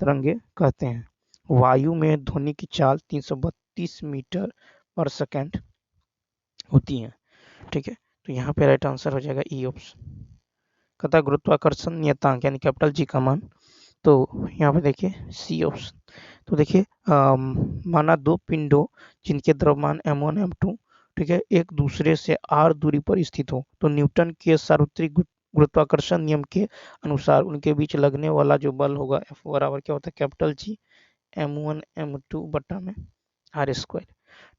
तरंगे कहते हैं। वायु में ध्वनि की चाल 332 मीटर पर सेकंड होती है। ठीक है, तो यहाँ पे राइट आंसर हो जाएगा ई ऑप्शन। कहता गुरुत्वाकर्षण नियतांक यानी कैपिटल जी का मान, तो यहाँ पे देखिए सी ऑप्शन। तो देखिए माना दो पिंडों जिनके द्रव्यमान m1 m2 ठीक है एक दूसरे से r दूरी पर स्थित हो, तो न्यूटन के सार्वत्रिक गुरुत्वाकर्षण नियम के अनुसार उनके बीच लगने वाला जो बल होगा F बराबर क्या होता है कैपिटल G m1 m2 बटा में r स्क्वायर।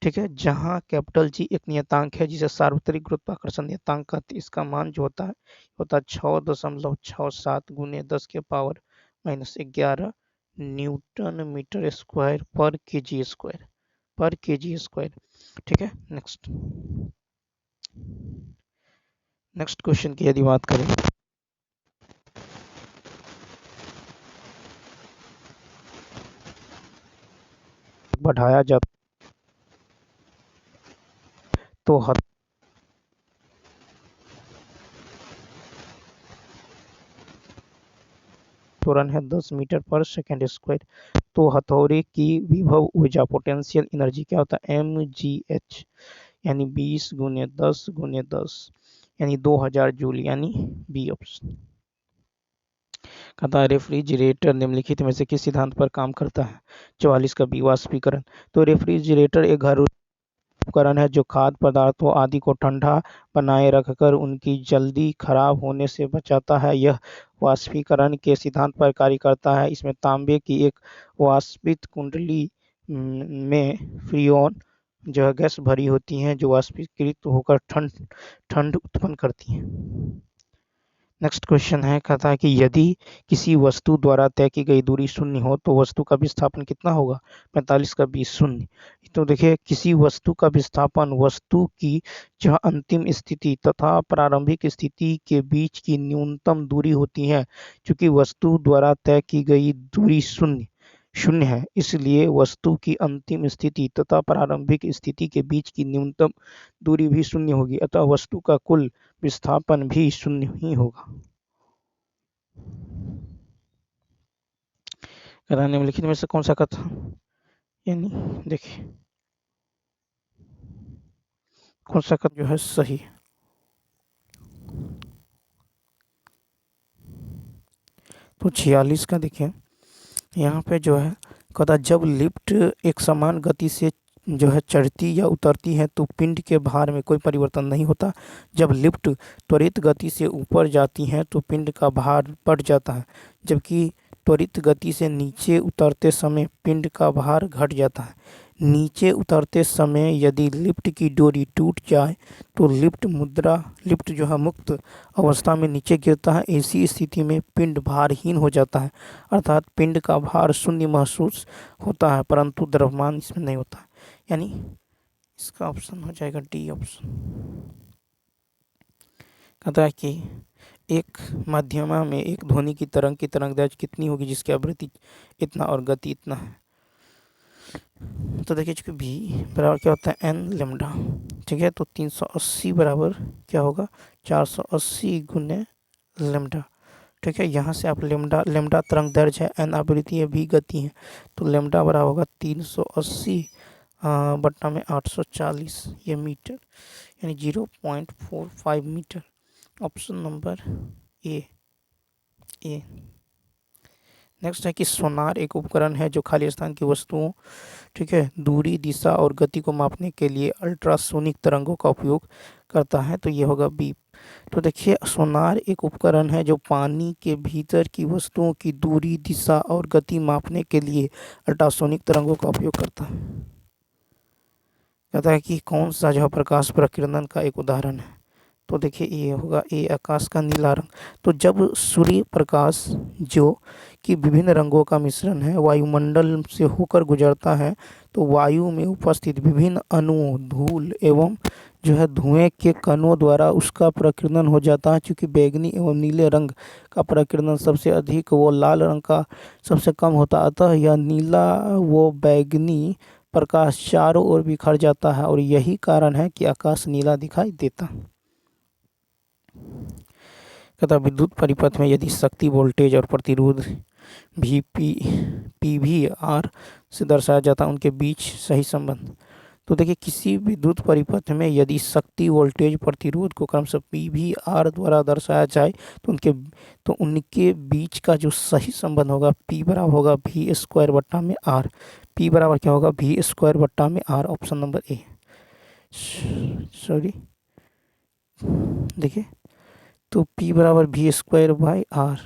ठीक है, जहाँ कैपिटल जी एक नियतांक है जिसे सार्वत्रिक गुरुत्वाकर्षण नियतांक कहते हैं। इसका मान जो होता है 6.67 गुने 10 के पावर -11 न्यूटन मीटर स्क्वायर पर केजी स्क्वायर। ठीक है, नेक्स्ट क्वेश्चन की यदि बात करें, बढ़ाया जाता तो त्वरण है 10 मीटर पर सेकंड स्क्वायर। तो हथौड़े की विभव ऊर्जा पोटेंशियल एनर्जी क्या होता है mgh यानी 20 गुने 10 गुने 10 यानी 2000 जूल यानी बी ऑप्शन। कहता है रेफ्रिजरेटर निम्नलिखित में से किस सिद्धांत पर काम करता है। 44 का बी वाष्पीकरण। तो रेफ्रिजरेटर एक घरेलू उपकरण है जो खाद्य पदार्थों आदि को ठंडा बनाए रखकर उनकी जल्दी खराब होने से बचाता है। यह वाष्पीकरण के सिद्धांत पर कार्य करता है। इसमें तांबे की एक वाष्पित कुंडली में फ्रियोन जो है गैस भरी होती हैं जो वाष्पीकृत होकर ठंड उत्पन्न करती हैं। नेक्स्ट क्वेश्चन है, कहता है कि यदि किसी वस्तु द्वारा तय की गई दूरी शून्य हो तो वस्तु का विस्थापन कितना होगा। 45 का 20 शून्य। तो देखिए किसी वस्तु का विस्थापन वस्तु की जहाँ अंतिम स्थिति तथा प्रारंभिक स्थिति के बीच की न्यूनतम दूरी होती है। चूंकि वस्तु द्वारा तय की गई दूरी शून्य है, इसलिए वस्तु की अंतिम स्थिति तथा प्रारंभिक स्थिति के बीच की न्यूनतम दूरी भी शून्य होगी, अतः वस्तु का कुल विस्थापन भी शून्य ही होगा। निम्नलिखित में से कौन सा कथन यानी देखिए कौन सा कथन जो है सही। तो 46 का देखिए यहाँ पे जो है कहता जब लिफ्ट एक समान गति से जो है चढ़ती या उतरती है तो पिंड के भार में कोई परिवर्तन नहीं होता। जब लिफ्ट त्वरित गति से ऊपर जाती है तो पिंड का भार बढ़ जाता है, जबकि त्वरित गति से नीचे उतरते समय पिंड का भार घट जाता है। नीचे उतरते समय यदि लिफ्ट की डोरी टूट जाए तो लिफ्ट जो है मुक्त अवस्था में नीचे गिरता है। ऐसी स्थिति में पिंड भारहीन हो जाता है, अर्थात पिंड का भार शून्य महसूस होता है, परंतु द्रव्यमान इसमें नहीं होता। यानी इसका ऑप्शन हो जाएगा डी ऑप्शन। कहता है कि एक माध्यमा में एक ध्वनि की तरंग दैर्घ्य कितनी होगी जिसकी आवृत्ति इतना और गति इतना है। तो देखिए चूंकि भी बराबर क्या होता है एन लेमडा। ठीक है, तो 380 बराबर क्या होगा 480 गुने लेमडा। ठीक है, यहाँ से आप लेमडा तरंग दैर्घ्य है, एन आवृत्ति है, भी गति है, तो लेमडा बराबर होगा 380 बट्टा में 840 ये मीटर यानी 0.45 meter. Option number A. Next है कि सोनार एक उपकरण है जो खाली स्थान की वस्तुओं ठीक है दूरी दिशा और गति को मापने के लिए अल्ट्रासोनिक तरंगों का उपयोग करता है, तो ये होगा बी। तो देखिए सोनार एक उपकरण है जो पानी के भीतर की वस्तुओं की दूरी दिशा और गति मापने के लिए अल्ट्रासोनिक तरंगों का उपयोग करता है। कहता है कि कौन सा जो प्रकाश प्रकीर्णन का एक उदाहरण है। तो देखिए ये होगा ए आकाश का नीला रंग। तो जब सूर्य प्रकाश जो कि विभिन्न रंगों का मिश्रण है वायुमंडल से होकर गुजरता है तो वायु में उपस्थित विभिन्न अणुओं धूल एवं जो है धुएं के कणों द्वारा उसका प्रकीर्णन हो जाता है। चूँकि बैंगनी एवं नीले रंग का प्रकीर्णन सबसे अधिक वो लाल रंग का सबसे कम होता, अतः यह नीला वो बैंगनी प्रकाश चारों ओर बिखर जाता है और यही कारण है कि आकाश नीला दिखाई देता। कहता विद्युत परिपथ में यदि शक्ति वोल्टेज और प्रतिरोध पी भी आर से दर्शाया जाता है, उनके बीच सही संबंध। तो देखिए किसी विद्युत परिपथ में यदि शक्ति वोल्टेज प्रतिरोध को क्रमशः पी भी आर द्वारा दर्शाया जाए तो उनके बीच का जो सही संबंध होगा पी बराबर होगा भी स्क्वायर बट्टा में आर। पी बराबर क्या होगा भी स्क्वायर बट्टा में R, option number A. Sorry देखिए तो पी बराबर भी स्क्वायर बाई आर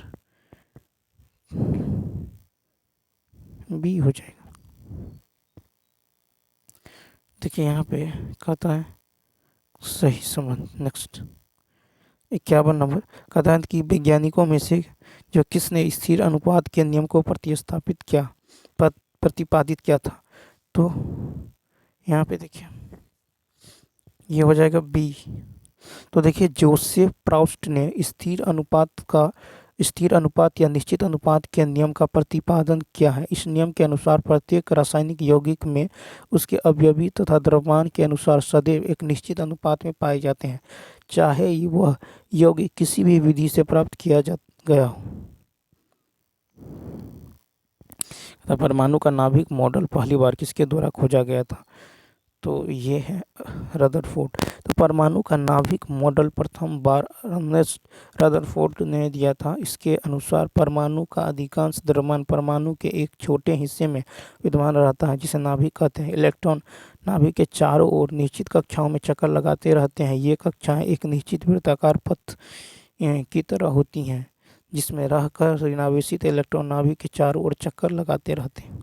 बी हो जाएगा। देखिए यहाँ पे कहता है सही संबंध। नेक्स्ट 51 नंबर कहता है कि वैज्ञानिकों में से जो किसने स्थिर अनुपात के नियम को प्रतिस्थापित किया प्रतिपादित किया था। तो यहाँ पे देखिए ये हो जाएगा बी। तो देखिए जोसेफ प्राउस्ट ने स्थिर अनुपात या निश्चित अनुपात के नियम का प्रतिपादन किया है। इस नियम के अनुसार प्रत्येक रासायनिक यौगिक में उसके अवयवी तथा द्रव्यमान के अनुसार सदैव एक निश्चित अनुपात में पाए जाते हैं, चाहे वह यौगिक किसी भी विधि से प्राप्त किया गया हो। परमाणु का नाभिक मॉडल पहली बार किसके द्वारा खोजा गया था। तो ये है रदरफोर्ड। तो परमाणु का नाभिक मॉडल प्रथम बार अर्नेस्ट रदरफोर्ड ने दिया था। इसके अनुसार परमाणु का अधिकांश द्रव्यमान परमाणु के एक छोटे हिस्से में विद्यमान रहता है जिसे नाभिक कहते हैं। इलेक्ट्रॉन नाभिक के चारों ओर निश्चित कक्षाओं में चक्कर लगाते रहते हैं। ये कक्षाएं एक निश्चित वृत्ताकार पथ की तरह होती हैं जिसमें रहकर ऋणावेशित इलेक्ट्रॉन नाभिक के चारों ओर चक्कर लगाते रहते हैं।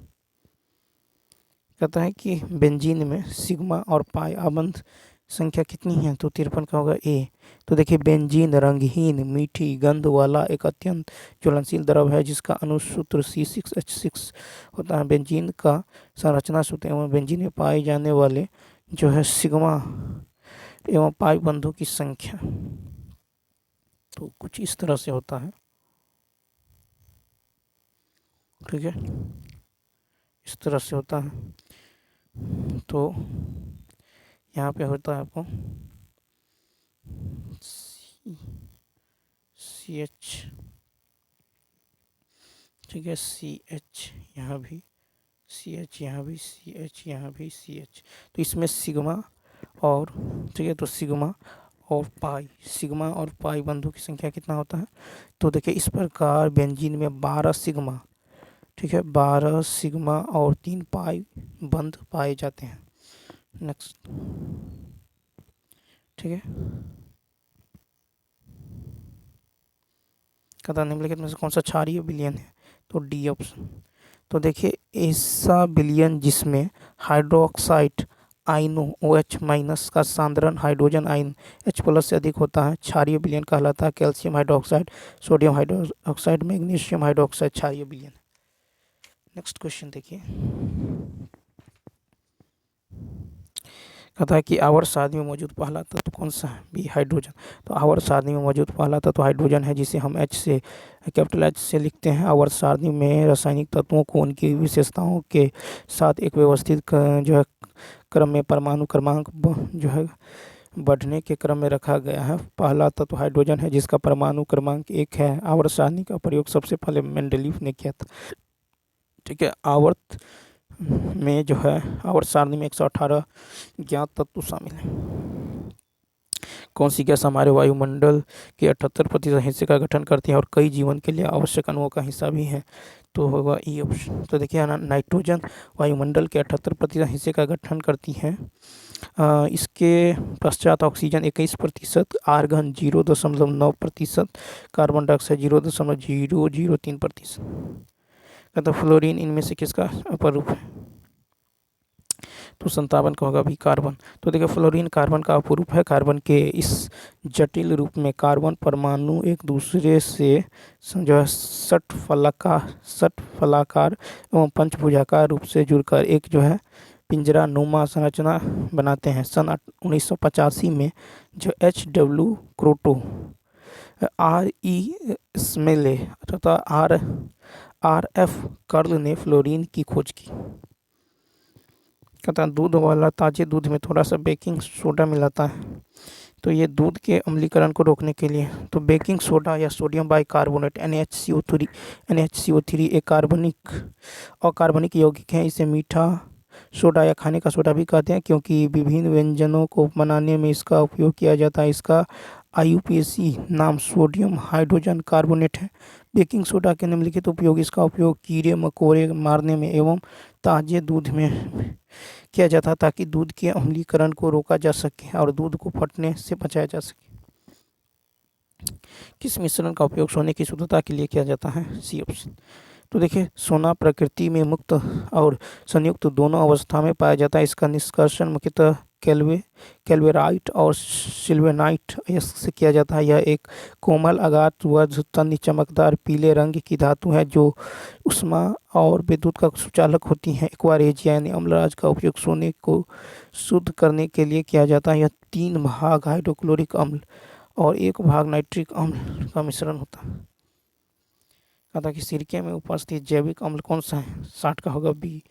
कहता है कि बेंजीन में सिग्मा और पाई आबंध संख्या कितनी है। तो 53 का होगा ए। तो देखिए बेंजीन रंगहीन मीठी गंध वाला एक अत्यंत ज्वलनशील द्रव है जिसका अनुसूत्र C6H6 होता है। बेंजीन का संरचना सूत्र एवं बेंजीन में पाए जाने वाले जो है सिग्मा एवं पाई बंधों की संख्या तो कुछ इस तरह से होता है। ठीक है, इस तरह से होता है। तो यहाँ पे होता है आपको CH, ठीक है, CH यहाँ भी CH, यहाँ भी CH, यहाँ भी CH। तो इसमें सिग्मा और ठीक है तो सिग्मा और पाई बंधु की संख्या कितना होता है। तो देखिए इस प्रकार बेंजीन में 12 सिग्मा, ठीक है 12 सिग्मा और 3 पाई बंध पाए जाते हैं। नेक्स्ट, ठीक है, कहता निम्नलिखित में से कौन सा क्षारीय विलयन है। तो डी ऑप्शन। तो देखिए ऐसा विलयन जिसमें हाइड्रोक्साइड आयनों OH- का सांद्रण हाइड्रोजन आयन H+ से अधिक होता है क्षारीय विलयन कहलाता है। Calcium hydroxide, sodium hydroxide, magnesium hydroxide क्षारीय विलयन। नेक्स्ट क्वेश्चन देखिए, कहता है कि आवर्त सारणी में मौजूद पहला तत्व कौन सा है। B hydrogen. तो आवर्त सारणी में मौजूद पहला तत्व हाइड्रोजन है जिसे हम कैपिटल H से लिखते हैं। आवर्त सारणी में रासायनिक तत्वों को उनकी विशेषताओं के साथ एक व्यवस्थित जो है क्रम में परमाणु क्रमांक जो है बढ़ने के क्रम में रखा गया है। पहला तत्व हाइड्रोजन है जिसका परमाणु क्रमांक 1 है। आवर्त सारणी का प्रयोग सबसे पहले मेंडलीफ ने किया था। ठीक है, आवर्त में जो है आवर्त सारणी में 118 ज्ञात तत्व शामिल हैं। कौन सी गैस हमारे वायुमंडल के 78% हिस्से का गठन करती है और कई जीवन के लिए आवश्यक अणुओं का हिस्सा भी है। तो होगा ई ऑप्शन। तो देखिए नाइट्रोजन वायुमंडल के 78% हिस्से का गठन करती है। इसके पश्चात ऑक्सीजन 21%, आर्गन 0.9%, कार्बन डाइऑक्साइड 0.003%। तो फ्लोरीन इनमें से किसका अपरूप है। तो 57 का होगा भी कार्बन। तो देखिए फ्लोरीन कार्बन का अपरूप है। कार्बन के इस जटिल रूप में कार्बन परमाणु एक दूसरे से जो है षटफलाकार एवं पंचभुजाकार रूप से जुड़कर एक जो है पिंजरा नुमा संरचना बनाते हैं। सन 1985 में जो HW क्रोटो, RE स्मेले तथा RF कर्ल ने फ्लोरीन की खोज की। कहता दूध वाला ताजे दूध में थोड़ा सा बेकिंग सोडा मिलाता है तो ये दूध के अम्लीकरण को रोकने के लिए तो बेकिंग सोडा या सोडियम बाइकार्बोनेट NaCO3 एक अकार्बनिक यौगिक है। इसे मीठा सोडा या खाने का सोडा भी कहते हैं क्योंकि विभिन्न व्यंजनों को बनाने में इसका उपयोग किया जाता है। इसका IUPAC नाम सोडियम हाइड्रोजन कार्बोनेट है। बेकिंग सोडा के निम्नलिखित उपयोग इसका उपयोग कीड़े मकोड़े मारने में एवं ताजे दूध में किया जाता है ताकि दूध के अम्लीकरण को रोका जा सके और दूध को फटने से बचाया जा सके। किस मिश्रण का उपयोग सोने की शुद्धता के लिए किया जाता है? C option. तो देखिए, सोना प्रकृति में मुक्त और संयुक्त दोनों अवस्था में पाया जाता है। इसका निष्कर्षण मुख्यतः कैल्वेराइट और सिल्वेनाइट से किया जाता है। यह एक कोमल अगाध व तन्य चमकदार पीले रंग की धातु है जो ऊष्मा और विद्युत का सुचालक होती है। एक्वारेजिया यानी अम्लराज का उपयोग सोने को शुद्ध करने के लिए किया जाता है। यह 3 भाग हाइड्रोक्लोरिक अम्ल और 1 भाग नाइट्रिक अम्ल का मिश्रण होता है। कहा कि सिरके में उपस्थित जैविक अम्ल कौन सा है? 60 का होगा बी,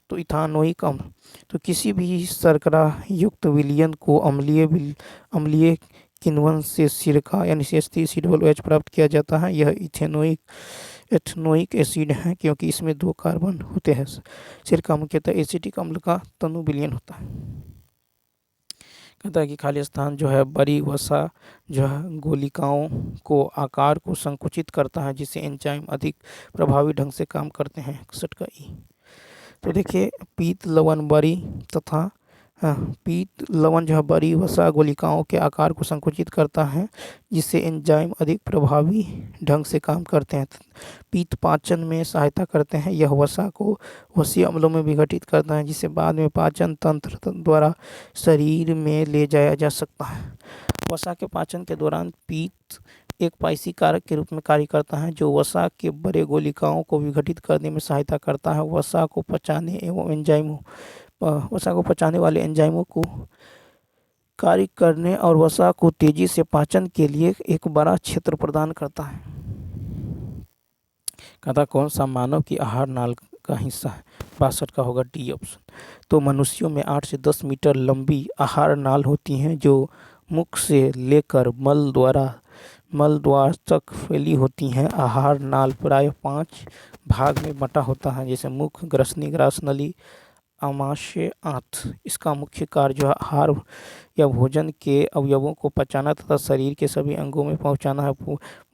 तो इथानोइक अम्ल। तो किसी भी शर्करा युक्त विलयन को अम्लीय किण्वन से सिरका यानी CH3COOH प्राप्त किया जाता है। यह एथनोइक एसिड है क्योंकि इसमें 2 कार्बन होते हैं। सिरका मुख्यतः एसिटिक अम्ल का तनु विलयन होता है। कहता है कि खाली स्थान जो है बड़ी वसा जो है गोलिकाओं को आकार को संकुचित करता है जिससे एंजाइम अधिक प्रभावी ढंग से काम करते हैं। 61 का ई। तो देखिए, पीत लवण जो है बड़ी वसा गोलिकाओं के आकार को संकुचित करता है जिससे एंजाइम अधिक प्रभावी ढंग से काम करते हैं। पीत पाचन में सहायता करते हैं। यह वसा को वसीय अम्लों में विघटित करता है जिसे बाद में पाचन तंत्र द्वारा शरीर में ले जाया जा सकता है। वसा के पाचन के दौरान पीत एक पाइसी कारक के रूप में कार्य करता है जो वसा के बड़े गोलिकाओं को विघटित करने में सहायता करता है। वसा को पचाने वाले एंजाइमों को कार्य करने और वसा को तेजी से पाचन के लिए एक बड़ा क्षेत्र प्रदान करता है। कहता कौन सा मानव की आहार नाल का हिस्सा है? 62 का होगा डी ऑप्शन। तो मनुष्यों में 8 से 10 मीटर लंबी आहार नाल होती हैं जो मुख से लेकर मल द्वार तक फैली होती हैं। आहार नाल प्राय 5 भाग में बटा होता है जैसे मुख, ग्रसनी, ग्रास नली, आमाशय, आंत। इसका मुख्य कार्य जो है आहार या भोजन के अवयवों को पचाना तथा शरीर के सभी अंगों में पहुंचाना है।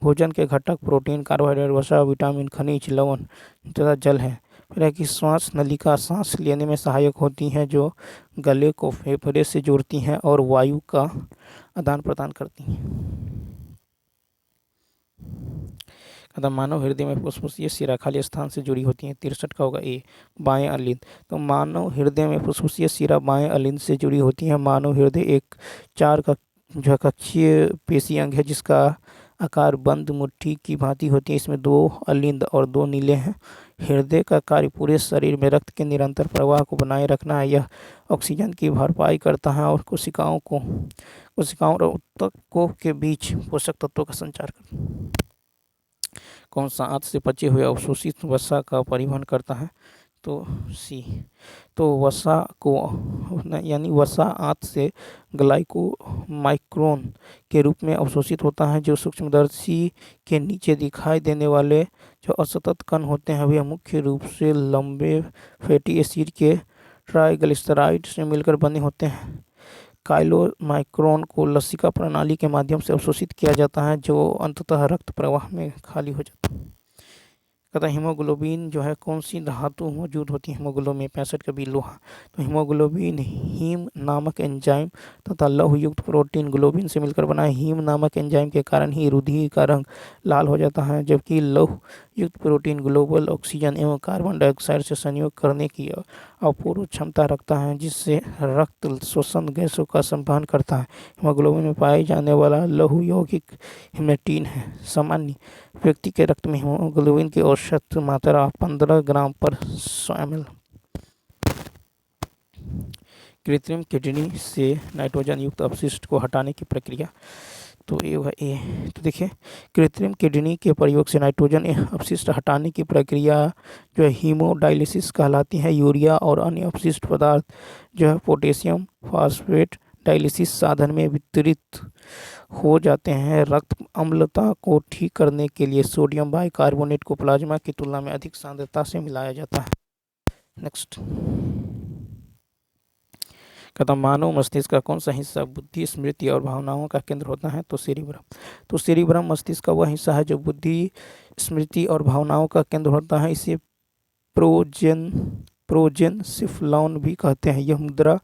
भोजन के घटक प्रोटीन, कार्बोहाइड्रेट, वसा, विटामिन, खनिज, लवण तथा जल है। फिर है कि श्वास नलिका सांस लेने में सहायक होती हैं जो गले को फेफड़े से जोड़ती हैं और वायु का आदान प्रदान करती हैं। मानव हृदय में फुफ्फुसीय शिरा खाली स्थान से जुड़ी होती हैं। 63 का होगा ए, बाएं अलिंद। तो मानव हृदय में फुफ्फुसीय शिरा बाएं अलिंद से जुड़ी होती है। मानव हृदय एक 4 कक्षीय पेशी अंग है जिसका आकार बंद मुट्ठी की भांति होती है। इसमें 2 अलिंद और 2 नीले हैं। हृदय का कार्य पूरे शरीर में रक्त के निरंतर प्रवाह को बनाए रखना है। यह ऑक्सीजन की भरपाई करता है और कोशिकाओं और ऊतकों के बीच पोषक तत्वों का संचार करता है। कौन सा आंत से पचे हुए अवशोषित वसा का परिवहन करता है? तो सी। तो वसा आंत से ग्लाइकोमाइक्रोन के रूप में अवशोषित होता है जो सूक्ष्मदर्शी के नीचे दिखाई देने वाले जो असतत कण होते हैं वे मुख्य रूप से लंबे फैटी एसिड के ट्राइग्लिसराइड से मिलकर बने होते हैं। काइलोमाइक्रोन को लसिका प्रणाली के माध्यम से अवशोषित किया जाता है जो अंततः रक्त प्रवाह में खाली हो जाता है। कहता है हीमोग्लोबिन जो है कौन सी धातु मौजूद होती है हीमोग्लोबिन में? 65 का बी, लोहा। तो हीमोग्लोबिन हीम नामक एंजाइम तथा लौह युक्त प्रोटीन ग्लोबिन से मिलकर बना है। हीम नामक एंजाइम के कारण ही रुधिर का रंग लाल हो जाता है जबकि लौह युक्त प्रोटीन ग्लोबल ऑक्सीजन एवं कार्बन डाइऑक्साइड से संयोग करने की अपूर्व क्षमता रखता है जिससे रक्त शोषण गैसों का संवहन करता है। हीमोग्लोबिन में पाए जाने वाला लौह यौगिक हेमेटिन है। सामान्य व्यक्ति के रक्त में हीमोग्लोबिन की औसत मात्रा 15 ग्राम पर 100 ml। कृत्रिम किडनी से नाइट्रोजन युक्त अपशिष्ट को हटाने की प्रक्रिया। तो ए। तो देखिए, कृत्रिम किडनी के प्रयोग से नाइट्रोजन अपशिष्ट हटाने की प्रक्रिया जो है हीमोडायलिसिस कहलाती है। यूरिया और अन्य अपशिष्ट पदार्थ जो है पोटेशियम फॉस्फेट डायलिसिस साधन में वितरित हो जाते हैं। रक्त अम्लता को ठीक करने के लिए सोडियम बाइकार्बोनेट को प्लाज्मा की तुलना में अधिक सांद्रता से मिलाया जाता है। नेक्स्ट, कहता मानव मस्तिष्क का कौन सा हिस्सा बुद्धि, स्मृति और भावनाओं का केंद्र होता है? तो सेरिब्रम। तो सेरिब्रम मस्तिष्क का वह हिस्सा है जो बुद्धि, स्मृति और भावनाओं का केंद्र होता है। इसे प्रोजेनसिफलॉन भी कहते हैं। यह मुद्रा,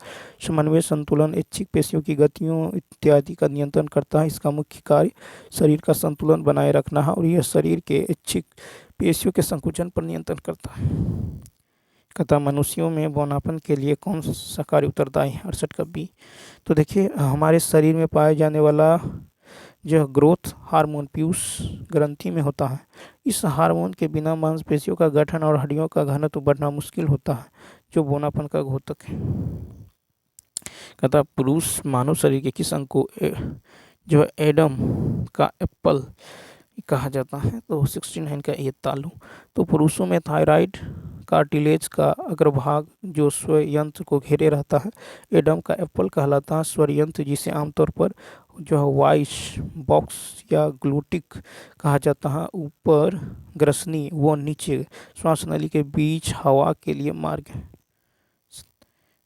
समन्वय, संतुलन, ऐच्छिक पेशियों की गतियों इत्यादि का नियंत्रण करता है। इसका मुख्य कार्य शरीर का संतुलन बनाए रखना है और यह शरीर के ऐच्छिक पेशियों के संकुचन पर नियंत्रण करता है। कहता मनुष्यों में बौनापन के लिए कौन सा कार्य उत्तरदायी है? 68 का बी। तो देखिए हमारे शरीर में पाया जाने वाला जो ग्रोथ हार्मोन पीयूष ग्रंथि में होता है। इस हार्मोन के बिना मांसपेशियों का गठन और हड्डियों का घनत्व बढ़ना मुश्किल होता है, जो बौनापन का घोतक है। कहता पुरुष मानव शरीर के किस अंग को जो एडम का एप्पल कहा जाता है? तो 69 का ये तालु। तो पुरुषों में थायराइड कार्टिलेज का अग्रभाग जो स्वयंत्र को घेरे रहता है एडम का एप्पल कहलाता है। स्वयंत्र जिसे आमतौर पर जो है वॉइस बॉक्स या ग्लूटिक कहा जाता है, ऊपर ग्रसनी व नीचे श्वास नली के बीच हवा के लिए मार्ग है।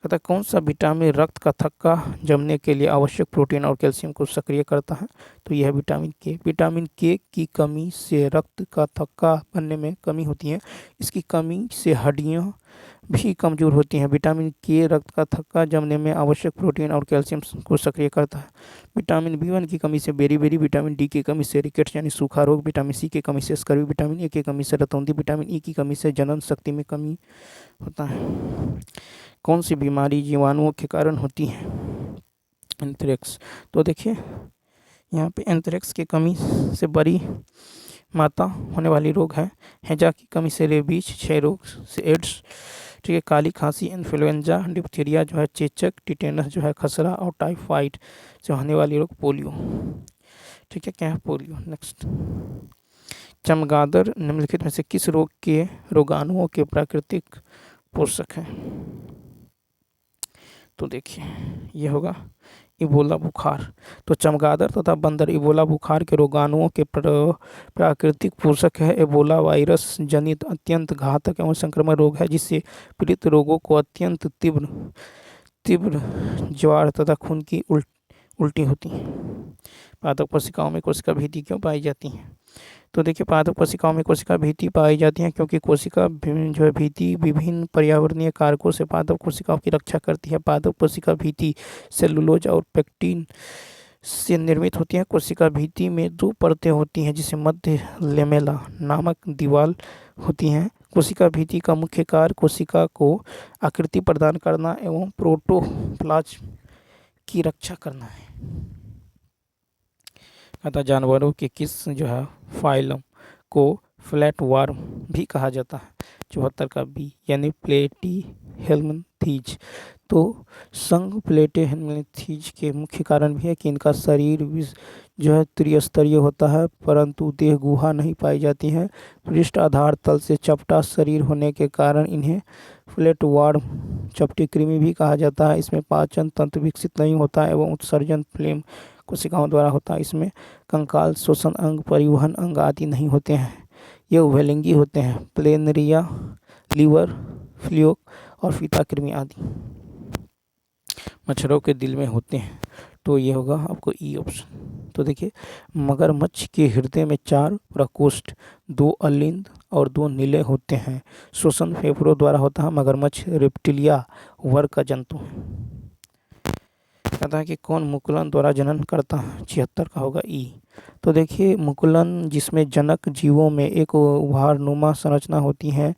कहता कौन सा विटामिन रक्त का थक्का जमने के लिए आवश्यक प्रोटीन और कैल्शियम को सक्रिय करता है? तो यह विटामिन के। विटामिन के की कमी से रक्त का थक्का बनने में कमी होती है। इसकी कमी से हड्डियां भी कमजोर होती हैं। विटामिन के रक्त का थक्का जमने में आवश्यक प्रोटीन और कैल्शियम को सक्रिय करता है। विटामिन B1 की कमी से बेरी, विटामिन डी की कमी से रिकेट्स यानी सूखा रोग, विटामिन सी की कमी से स्कर्वी, विटामिन ए की कमी से रतौंधी, विटामिन ई की कमी से जनन शक्ति में कमी होता है। कौन सी बीमारी जीवाणुओं के कारण होती है? एंथ्रेक्स। तो देखिए यहाँ पे एंथ्रेक्स की कमी से बड़ी माता होने वाली रोग है। हैजा की कमी से रेबीज, क्षय रोग से एड्स, ठीक है, काली खांसी, इन्फ्लुएंजा, डिप्थीरिया जो है चेचक, टिटेनस जो है खसरा और टाइफाइड से होने वाली रोग पोलियो। ठीक है, क्या है? पोलियो। नेक्स्ट, चमगादड़ निम्नलिखित में से किस रोग के रोगाणुओं के प्राकृतिक पोषक है? तो देखिए ये होगा इबोला बुखार। तो चमगादड़ तथा बंदर इबोला बुखार के रोगाणुओं के प्राकृतिक पोषक है। एबोला वायरस जनित अत्यंत घातक एवं संक्रमण रोग है, जिससे पीड़ित रोगों को अत्यंत तीव्र ज्वार तथा खून की उल्टी होती है। पादप कोशिकाओं में कोशिका भित्ति क्यों पाई जाती है? तो देखिए पादप कोशिकाओं में कोशिका भित्ति पाई जाती है क्योंकि कोशिका जो है भित्ति विभिन्न पर्यावरणीय कारकों से पादप कोशिकाओं की रक्षा करती है। पादप कोशिका भित्ति सेलुलोज और पेक्टिन से निर्मित होती है। कोशिका भित्ति में 2 परतें होती हैं जिसे मध्य लेमेला नामक दीवार होती हैं। कोशिका भित्ति का मुख्य कार्य कोशिका को आकृति प्रदान करना एवं प्रोटोप्लाज्म की रक्षा करना है। अतः जानवरों के किस जो है फाइलम को फ्लैटवर्म भी कहा जाता है? 74 का बी यानी प्लेटीहेल्मिन्थीज। तो संघ प्लेटीहेल्मिन्थीज के मुख्य कारण भी है कि इनका शरीर जो है त्रिस्तरीय होता है, परंतु देह गुहा नहीं पाई जाती है। पृष्ठ आधार तल से चपटा शरीर होने के कारण इन्हें फ्लैटवर्म चपटी कृमि भी कहा जाता है। इसमें पाचन तंत्र विकसित नहीं होता एवं उत्सर्जन फ्लेम कोशिकाओं द्वारा होता है। इसमें कंकाल, श्वसन अंग, परिवहन अंग आदि नहीं होते हैं। ये उभयलिंगी होते हैं। प्लेनरिया, लीवर, फ्लूक और फीता कृमि आदि मच्छरों के दिल में होते हैं। तो ये होगा आपको ई ऑप्शन। तो देखिए मगरमच्छ के हृदय में 4 प्रकोष्ठ, 2 अलिंद और 2 नीले होते हैं। श्वसन फेफड़ों द्वारा होता है। मगरमच्छ रेप्टिलिया वर्ग का जंतु है। कहता है कि कौन मुकुलन द्वारा जनन करता है? 76 का होगा ई। तो देखिए मुकुलन जिसमें जनक जीवों में एक उभारनुमा संरचना होती है,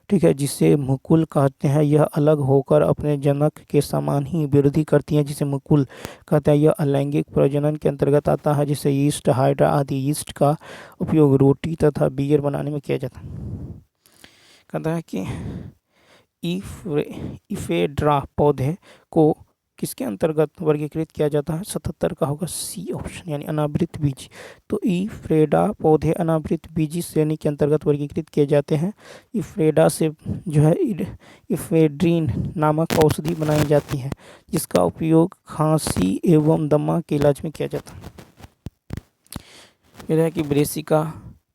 ठीक है, जिसे मुकुल कहते हैं। यह अलग होकर अपने जनक के समान ही वृद्धि करती हैं, जिसे मुकुल कहते हैं। यह अलैंगिक प्रजनन के अंतर्गत आता है, जिसे यीस्ट, हाइड्रा आदि यीस्ट का उपयोग रोटी तथा बियर बनाने में किया जाता है। कहता है कि इफेड्रा पौधे को किसके अंतर्गत वर्गीकृत किया जाता है? 77 का होगा सी ऑप्शन, यानी अनावृत बीज। तो इफ्रेडा पौधे अनावृत बीजी श्रेणी के अंतर्गत वर्गीकृत किए जाते हैं। इफ्रेडा से जो है इफेड्रीन नामक औषधि बनाई जाती है, जिसका उपयोग खांसी एवं दमा के इलाज में किया जाता है। यह है कि ब्रेसिका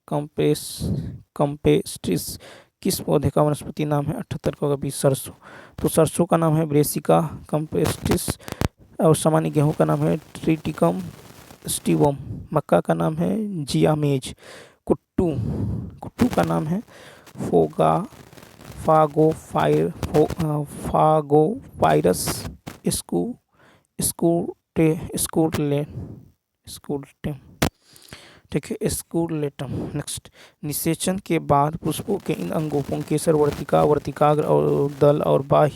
कंपेस्ट्रिस किस पौधे का वनस्पति नाम है? 78 का होगा बी सरसों। तो सरसों का नाम है ब्रेसिका कंपेस्ट्रिस, और सामान्य गेहूं का नाम है ट्रिटिकम स्टीवम। मक्का का नाम है जियामेज। कुट्टू का नाम है फागोपायरस स्कूटेम। ठीक है, स्कूलेटम। नेक्स्ट, निषेचन के बाद पुष्पों के इन अंगों पुंकेसर, वर्तिका, वर्तिकाग्र और दल और बाह्य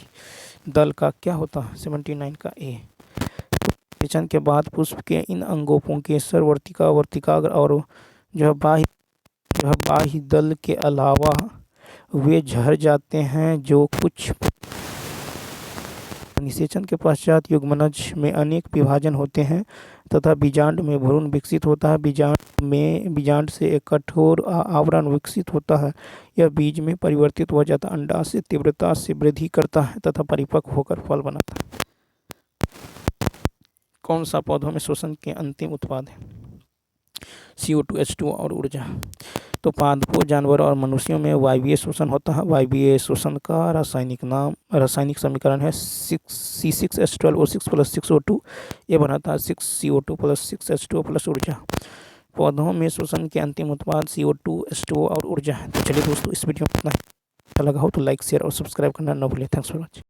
दल का क्या होता है? 79 का ए। निषेचन के बाद पुष्प के इन अंगों पुंकेसर, वर्तिका, वर्तिकाग्र और जो है बाह्य दल के अलावा वे झड़ जाते हैं। जो कुछ निषेचन के पश्चात युग्मनज में अनेक विभाजन होते हैं तथा बीजांड में भ्रूण विकसित होता है। बीजांड से एक कठोर आवरण विकसित होता है। यह बीज में परिवर्तित हो जाता है, अंडाशय तीव्रता से वृद्धि करता है तथा परिपक्व होकर फल बनाता है। कौन सा पौधों में श्वसन के अंतिम उत्पाद है? CO2, H2O और ऊर्जा। तो पादपों, जानवरों और मनुष्यों में वायवीय श्वसन होता है। वायवीय श्वसन का रासायनिक समीकरण है C6H12O6 + 6O2। ये बनाता है 6CO2 + 6H2O + ऊर्जा। पौधों में श्वसन के अंतिम उत्पाद CO2, H2O और ऊर्जा है। तो चलिए दोस्तों, इस वीडियो में इतना ही। अच्छा लगा हो तो लाइक, शेयर और सब्सक्राइब करना न भूलें। Thanks for watching.